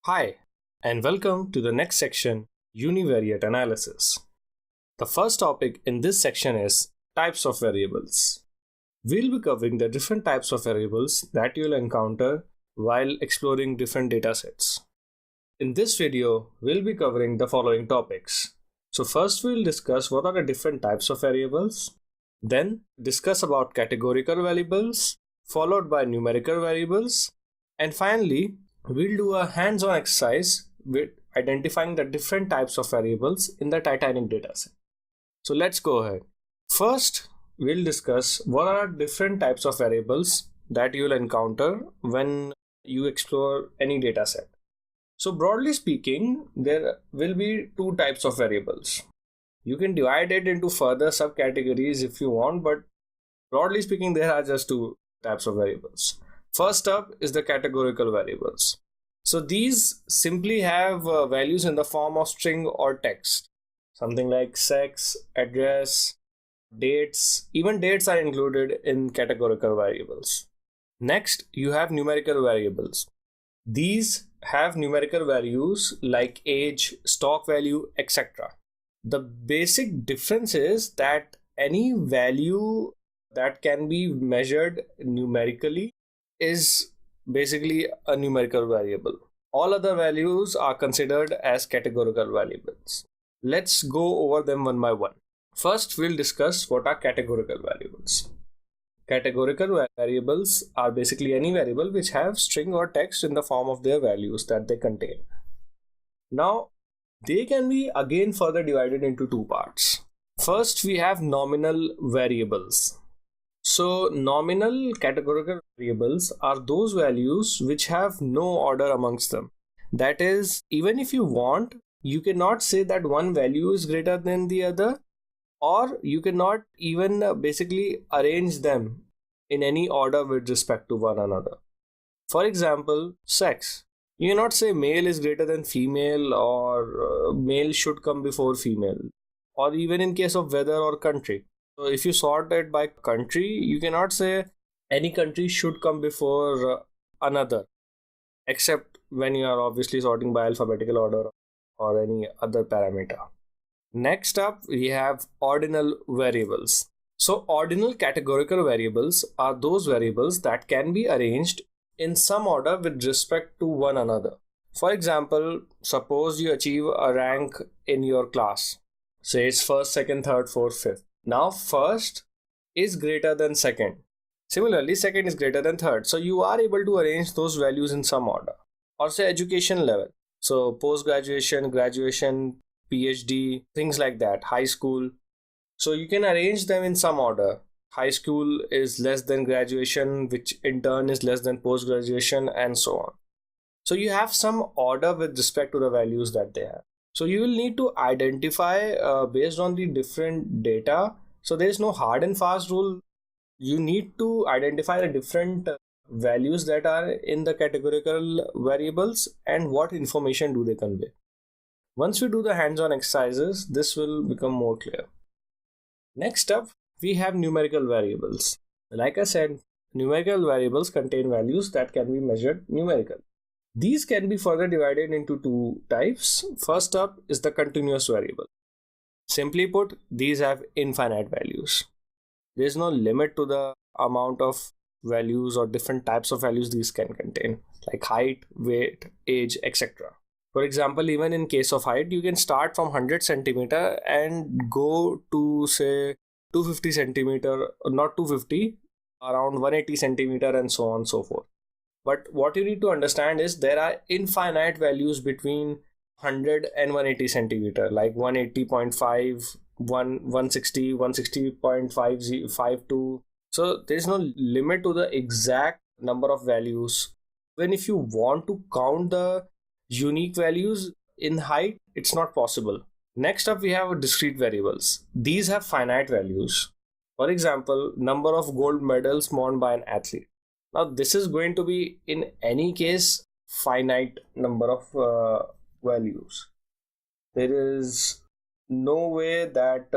Hi, and welcome to the next section, univariate analysis. The first topic in this section is types of variables. We'll be covering the different types of variables that you'll encounter while exploring different datasets. In this video, we'll be covering the following topics. So first we'll discuss what are the different types of variables, then discuss about categorical variables, followed by numerical variables, and finally, we'll do a hands-on exercise with identifying the different types of variables in the Titanic dataset. So let's go ahead. First, we'll discuss what are different types of variables that you'll encounter when you explore any dataset. So broadly speaking, there will be two types of variables. You can divide it into further subcategories if you want, but broadly speaking, there are just two types of variables. First up is the categorical variables. So these simply have values in the form of string or text. Something like sex, address, dates. Even dates are included in categorical variables. Next, you have numerical variables. These have numerical values like age, stock value, etc. The basic difference is that any value that can be measured numerically is basically a numerical variable. All other values are considered as categorical variables. Let's go over them one by one. First, we'll discuss what are categorical variables. Categorical variables are basically any variable which have string or text in the form of their values that they contain. Now, they can be again further divided into two parts. First, we have nominal variables. So nominal categorical variables are those values which have no order amongst them. That is, even if you want, you cannot say that one value is greater than the other, or you cannot even basically arrange them in any order with respect to one another. For example, sex. You cannot say male is greater than female, or male should come before female, or even in case of weather or country. So if you sort it by country, you cannot say any country should come before another, except when you are obviously sorting by alphabetical order or any other parameter. Next up, we have ordinal variables. So ordinal categorical variables are those variables that can be arranged in some order with respect to one another. For example, suppose you achieve a rank in your class. Say it's first, second, third, fourth, fifth. Now first is greater than second. Similarly, second is greater than third. So you are able to arrange those values in some order. Or say education level. So post-graduation, graduation, PhD, things like that, high school. So you can arrange them in some order. High school is less than graduation, which in turn is less than post-graduation, and so on. So you have some order with respect to the values that they have. So you will need to identify based on the different data. So there is no hard and fast rule. You need to identify the different values that are in the categorical variables and what information do they convey. Once we do the hands-on exercises, this will become more clear. Next up, we have numerical variables. Like I said, numerical variables contain values that can be measured numerically. These can be further divided into two types. First up is the continuous variable. Simply put, these have infinite values. There is no limit to the amount of values or different types of values these can contain, like height, weight, age, etc. For example, even in case of height, you can start from 100 centimeter and go to say 250 centimeter, not 250, around 180 centimeter and so on and so forth. But what you need to understand is there are infinite values between 100 and 180 centimeter, like 180.5, 160, 160.52. So there is no limit to the exact number of values. Even if you want to count the unique values in height, it's not possible. Next up, we have discrete variables. These have finite values. For example, number of gold medals won by an athlete. Now this is going to be in any case finite number of values. There is no way that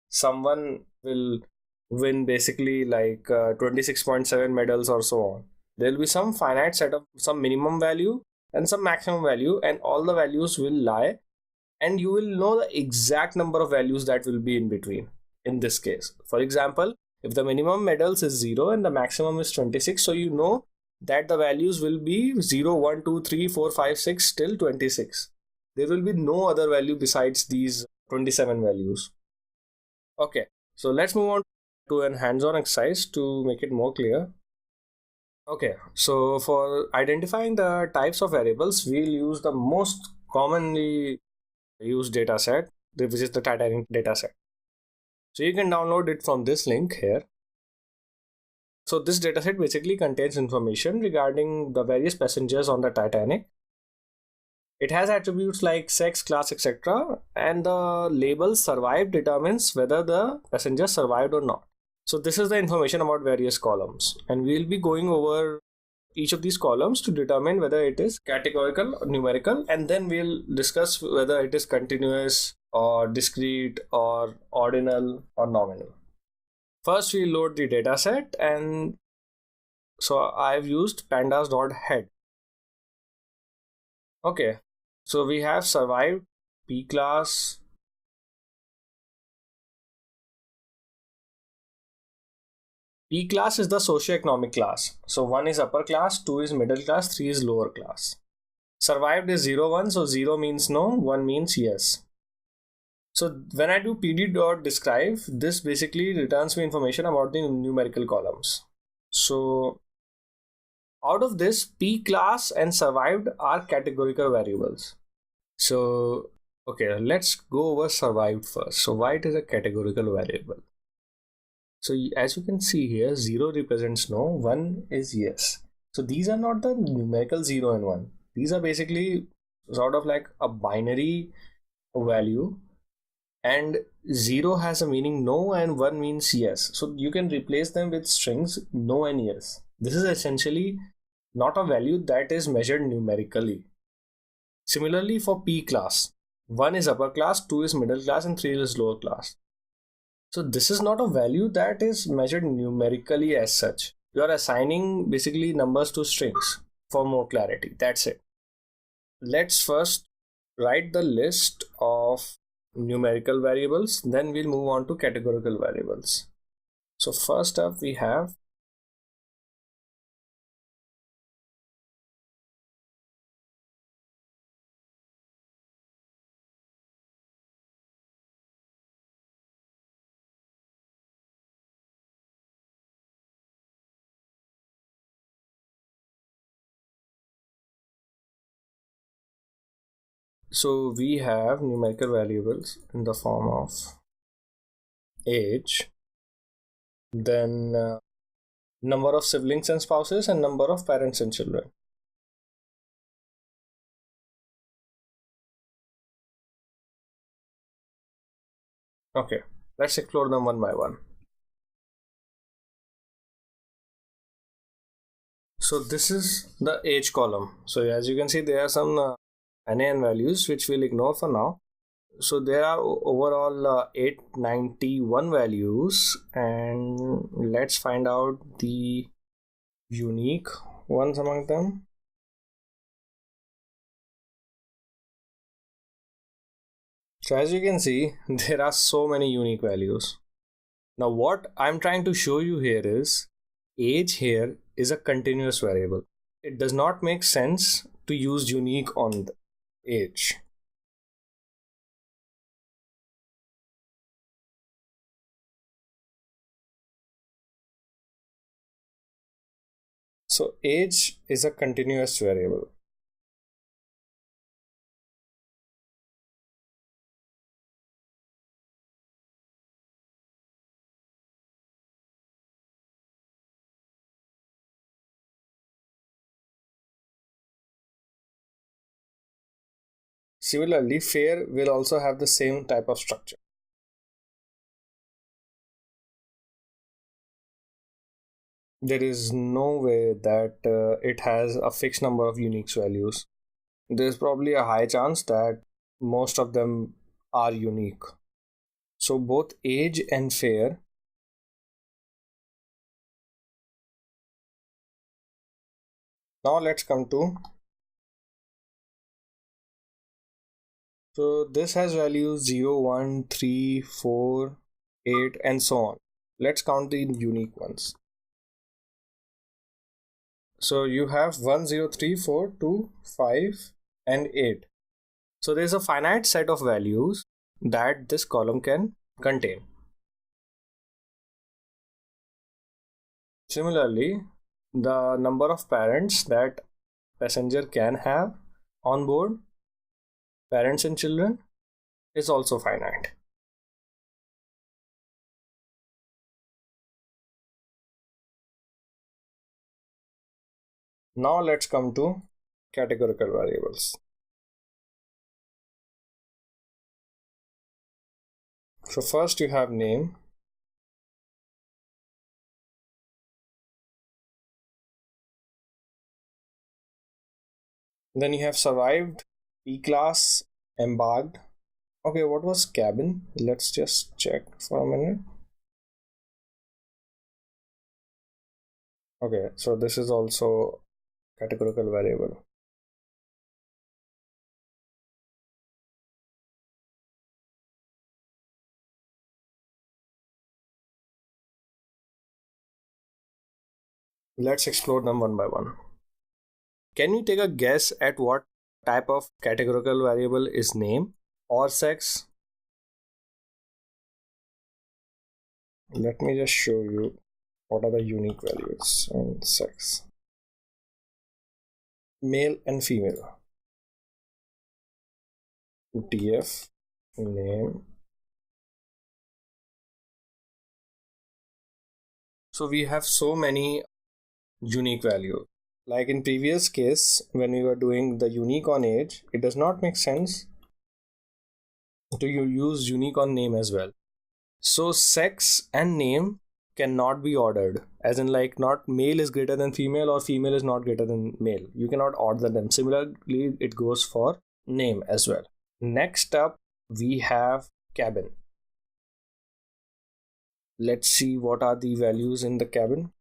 someone will win basically like 26.7 medals or so on. There will be some finite set of some minimum value and some maximum value, and all the values will lie, and you will know the exact number of values that will be in between. In this case, for example, if the minimum medals is 0 and the maximum is 26, so you know that the values will be 0, 1, 2, 3, 4, 5, 6 till 26. There will be no other value besides these 27 values. Okay, so let's move on to an hands-on exercise to make it more clear. Okay, so for identifying the types of variables, we'll use the most commonly used dataset, which is the Titanic dataset. So you can download it from this link here. So this dataset basically contains information regarding the various passengers on the Titanic. It has attributes like sex, class, etc. And the label survived determines whether the passenger survived or not. So this is the information about various columns, and we'll be going over each of these columns to determine whether it is categorical or numerical, and then we'll discuss whether it is continuous or discrete or ordinal or nominal. First, we load the dataset, and so I've used pandas.head. Okay, so we have survived P class. P class is the socioeconomic class. So 1 is upper class, 2 is middle class, 3 is lower class. Survived is 0, 1, so 0 means no, 1 means yes. So when I do pd.describe, this basically returns me information about the numerical columns. So out of this, P class and survived are categorical variables. So okay, let's go over survived first. So why it is a categorical variable? So as you can see here, 0 represents no, 1 is yes. So these are not the numerical 0 and 1. These are basically sort of like a binary value, and 0 has a meaning no and 1 means yes. So you can replace them with strings no and yes. This is essentially not a value that is measured numerically. Similarly for P class, 1 is upper class, 2 is middle class, and 3 is lower class. So this is not a value that is measured numerically as such. You are assigning basically numbers to strings for more clarity. That's it. Let's first write the list of numerical variables, then we'll move on to categorical variables. So first up we have numerical variables in the form of age, then number of siblings and spouses, and number of parents and children. Okay, let's explore them one by one. So this is the age column. So as you can see, there are some NaN values which we'll ignore for now. So there are overall 891 values, and let's find out the unique ones among them. So as you can see, there are so many unique values. Now what I'm trying to show you here is age here is a continuous variable. It does not make sense to use unique on the age. So age is a continuous variable. Similarly, fair will also have the same type of structure. There is no way that it has a fixed number of unique values. There's probably a high chance that most of them are unique. So both age and fair now let's come to So this has values 0, 1, 3, 4, 8, and so on. Let's count the unique ones. So you have 1, 0, 3, 4, 2, 5, and 8. So there's a finite set of values that this column can contain. Similarly, the number of parents that passenger can have on board, parents and children, is also finite. Now let's come to categorical variables. So first you have name. Then you have survived, P-class, embarked. Okay, what was cabin? Let's just check for a minute. Okay, so this is also categorical variable. Let's explore them one by one. Can you take a guess at what type of categorical variable is name or sex? Let me just show you what are the unique values in sex. Male and female. TF, name. So we have so many unique values. Like in previous case, when we were doing the unique on age, it does not make sense to use unique on name as well. So sex and name cannot be ordered, as in like not male is greater than female or female is not greater than male. You cannot order them. Similarly, it goes for name as well. Next up, we have cabin. Let's see what are the values in the cabin.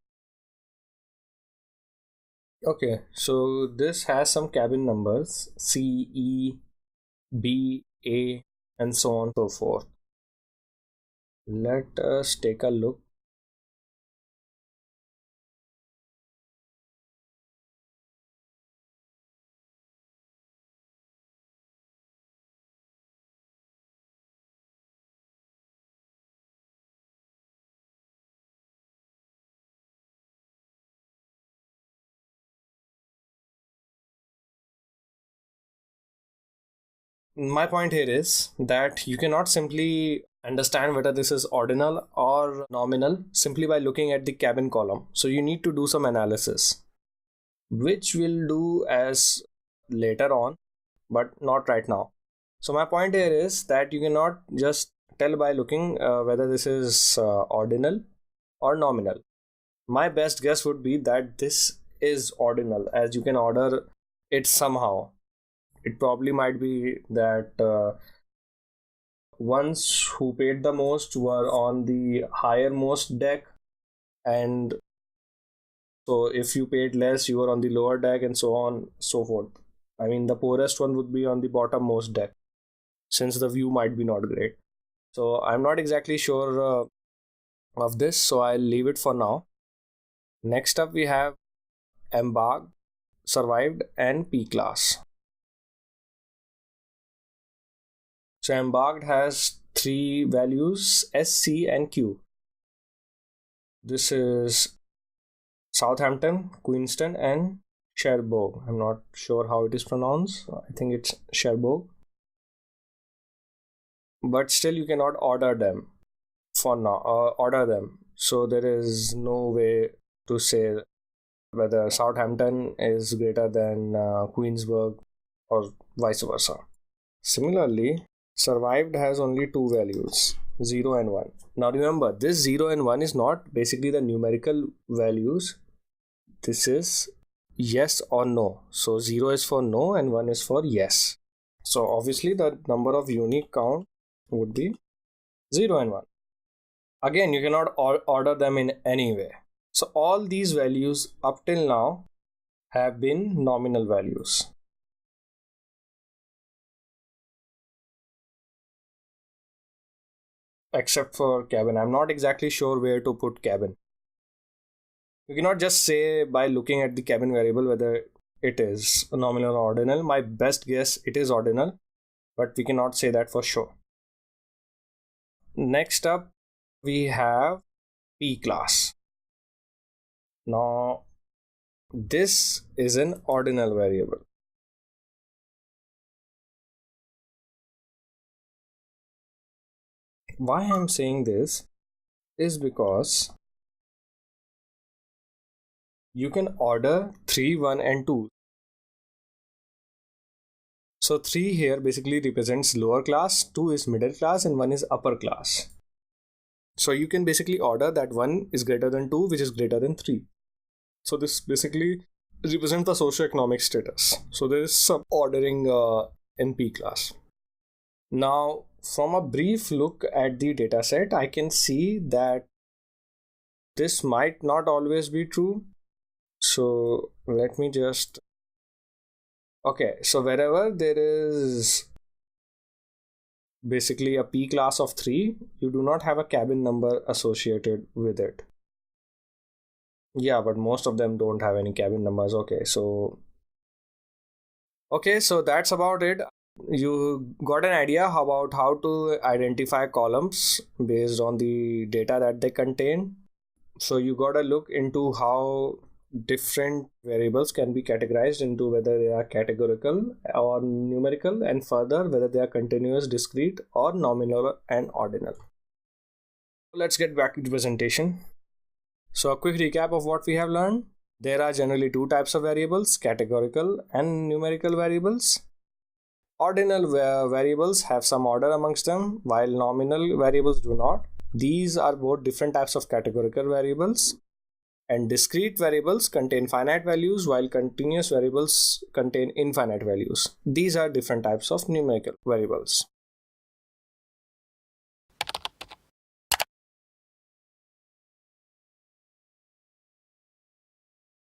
Okay, so this has some cabin numbers C, E, B, A, and so on and so forth. Let us take a look. My point here is that you cannot simply understand whether this is ordinal or nominal simply by looking at the cabin column. So you need to do some analysis, which we'll do as later on, but not right now. So my point here is that you cannot just tell by looking whether this is ordinal or nominal. My best guess would be that this is ordinal, as you can order it somehow. It probably might be that ones who paid the most were on the higher most deck, and so if you paid less you were on the lower deck, and so on so forth. I mean, the poorest one would be on the bottom most deck, since the view might be not great. So I'm not exactly sure of this, so I'll leave it for now. Next up we have embarked, survived, and P class. So embarked has three values S, C, and Q. This is Southampton, Queenston, and Cherbourg. I'm not sure how it is pronounced. I think it's Cherbourg. But still, you cannot order them for now. Order them. So there is no way to say whether Southampton is greater than Queensburg or vice versa. Similarly, survived has only two values, 0 and 1. Now remember, this 0 and 1 is not basically the numerical values. This is yes or no. So 0 is for no and 1 is for yes. So obviously the number of unique count would be 0 and 1. Again, you cannot order them in any way. So all these values up till now have been nominal values. except for cabin. I'm not exactly sure where to put cabin. You cannot just say by looking at the cabin variable whether it is nominal or ordinal. My best guess, it is ordinal, but we cannot say that for sure. Next up, we have P class. Now, this is an ordinal variable. Why I'm saying this is because you can order 3, 1 and 2. So 3 here basically represents lower class, 2 is middle class and 1 is upper class. So you can basically order that 1 is greater than 2, which is greater than 3. So this basically represents the socioeconomic status. So there is some ordering in P class. Now, from a brief look at the dataset, I can see that this might not always be true. So let me just... Okay, so wherever there is basically a P class of 3, you do not have a cabin number associated with it. Yeah, but most of them don't have any cabin numbers. Okay, so that's about it. You got an idea about how to identify columns based on the data that they contain. So you got to look into how different variables can be categorized into whether they are categorical or numerical, and further whether they are continuous, discrete, or nominal and ordinal. Let's get back to the presentation. So a quick recap of what we have learned. There are generally 2 types of variables, categorical and numerical variables. Ordinal variables have some order amongst them, while nominal variables do not. These are both different types of categorical variables. And discrete variables contain finite values, while continuous variables contain infinite values. These are different types of numerical variables.